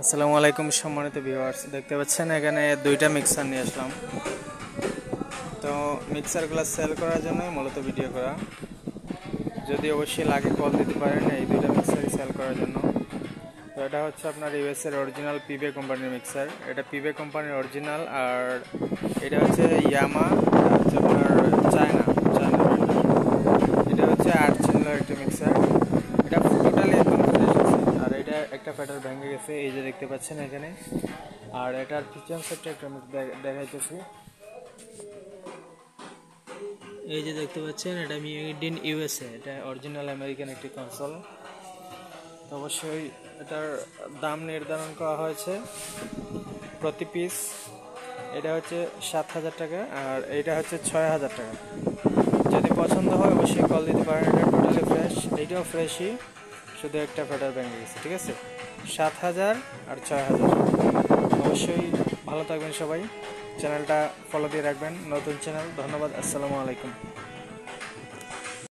আসসালামু আলাইকুম সম্মানিত ভিউয়ার্স, দেখতে পাচ্ছেন এখানে দুইটা মিক্সার নিয়ে আসলাম। তো মিক্সারগুলো সেল করার জন্যই মূলত ভিডিও করা। যদি অবশ্যই লাগে কল দিতে পারেন এই দুইটা মিক্সারই সেল করার জন্য। তো এটা হচ্ছে আপনার ইউএস এর অরিজিনাল পিবে কোম্পানির মিক্সার। এটা পিবে কোম্পানির অরিজিনাল, আর এটা হচ্ছে ইয়ামা, এটা হচ্ছে আপনার চায়না চায়না এটা হচ্ছে 8 চ্যানেলের একটা মিক্সার। এটা টোটালি একদম ফ্রেশ আছে, আর এটা একটা প্যাটার ভেঙে গেছে, এই যে দেখতে পাচ্ছেন এখানে। আর এটার কিচেন সেটটা একটু আমি দেখাইতেছি। এই যে দেখতে পাচ্ছেন, এটা মেড ইন ইউএসএ, এটা অরিজিনাল আমেরিকান একটি কনসোল। তো অবশ্যই এটার দাম নির্ধারণ করা হয়েছে প্রতি পিস। এটা হচ্ছে 7,000 টাকা, আর এটা হচ্ছে 6,000 টাকা। যদি পছন্দ হয় অবশ্যই কল দিতে পারেন। এটা টোটালি ফ্রেশ, এইটাও ফ্রেশই, শুধু একটা ফেটার ভেঙে গেছে। ঠিক আছে, 7,000 আর 6,000। অবশ্যই ভালো থাকবেন সবাই, চ্যানেলটা ফলো দিয়ে রাখবেন, নতুন চ্যানেল। ধন্যবাদ, আসসালামু আলাইকুম।